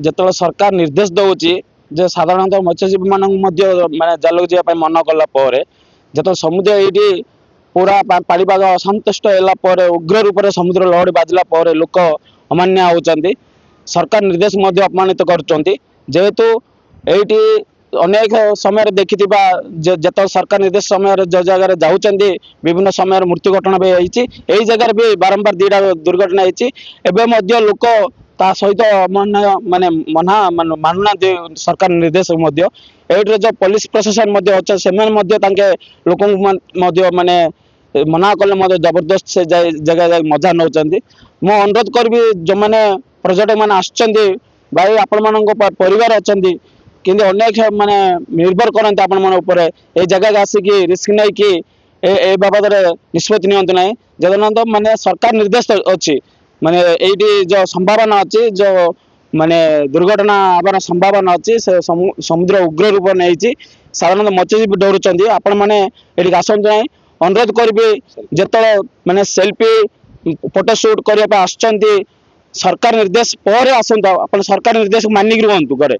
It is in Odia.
ଯେତେବେଳେ ସରକାର ନିର୍ଦ୍ଦେଶ ଦଉଛି ଯେ ସାଧାରଣତଃ ମତ୍ସ୍ୟଜୀବୀ ମାନଙ୍କୁ ମଧ୍ୟ ମାନେ ଜାଲକୁ ଯିବା ପାଇଁ ମନା କଲା ପରେ ଯେତେବେଳେ ସମୁଦ୍ର ଏଇଠି ପୁରା ପାଣିପାଗ ଅସନ୍ତୁଷ୍ଟ ହେଲା ପରେ ଉଗ୍ର ରୂପରେ ସମୁଦ୍ର ଲହଡ଼ି ବାଜିଲା ପରେ ଲୋକ ଅମାନ୍ୟ ହେଉଛନ୍ତି। ସରକାର ନିର୍ଦ୍ଦେଶ ମଧ୍ୟ ଅପମାନିତ କରୁଛନ୍ତି। ଯେହେତୁ ଏଇଠି ଅନେକ ସମୟରେ ଦେଖିଥିବା ଯେତେବେଳେ ସରକାର ନିର୍ଦ୍ଦେଶ ସମୟରେ ଯେଉଁ ଜାଗାରେ ଯାଉଛନ୍ତି ବିଭିନ୍ନ ସମୟରେ ମୃତ୍ୟୁ ଘଟଣା ବି ହେଇଛି। ଏଇ ଜାଗାରେ ବି ବାରମ୍ବାର ଦୁଇଟା ଦୁର୍ଘଟଣା ହେଇଛି। ଏବେ ମଧ୍ୟ ଲୋକ ତା ସହିତ ମାନେ ମାନୁନାହାନ୍ତି ସରକାର ନିର୍ଦ୍ଦେଶ ମଧ୍ୟ। ଏଇଠିରେ ଯେଉଁ ପୋଲିସ ପ୍ରଶାସନ ମଧ୍ୟ ଅଛନ୍ତି ସେମାନେ ମଧ୍ୟ ତାଙ୍କେ ଲୋକଙ୍କୁ ମଧ୍ୟ ମାନେ ମନା କଲେ ମଧ୍ୟ ଜବରଦସ୍ତ ସେ ଜାଗା ଯାଇ ମଜା ନେଉଛନ୍ତି। ମୁଁ ଅନୁରୋଧ କରିବି ଯେଉଁମାନେ ପର୍ଯ୍ୟଟକ ମାନେ ଆସୁଛନ୍ତି ଭାଇ ଆପଣମାନଙ୍କ ପରିବାର ଅଛନ୍ତି କିନ୍ତୁ ଅନେକ ମାନେ ନିର୍ଭର କରନ୍ତି ଆପଣମାନଙ୍କ ଉପରେ। ଏଇ ଜାଗାକୁ ଆସିକି ରିସ୍କ ନେଇକି ଏ ବାବଦରେ ନିଷ୍ପତ୍ତି ନିଅନ୍ତୁ ନାହିଁ। ଜଗନ୍ନାଥ ମାନେ ସରକାର ନିର୍ଦ୍ଦେଶ ଅଛି ମାନେ ଏଇଠି ଯେଉଁ ସମ୍ଭାବନା ଅଛି ଯେଉଁ ମାନେ ଦୁର୍ଘଟଣା ହେବାର ସମ୍ଭାବନା ଅଛି ସେ ସମୁଦ୍ର ଉଗ୍ର ରୂପ ନେଇଛି। ସାଧାରଣତଃ ମତ୍ସ୍ୟଜୀବୀ ଡରୁଛନ୍ତି। ଆପଣମାନେ ଏଠିକି ଆସନ୍ତୁ ନାହିଁ। ଅନୁରୋଧ କରିବି ଯେତେବେଳେ ମାନେ ସେଲ୍ଫି ଫଟୋ ସୁଟ୍ କରିବା ପାଇଁ ଆସୁଛନ୍ତି ସରକାର ନିର୍ଦ୍ଦେଶ ପରେ ଆସନ୍ତୁ। ଆପଣ ସରକାର ନିର୍ଦ୍ଦେଶ ମାନିକି ରୁହନ୍ତୁ ଘରେ।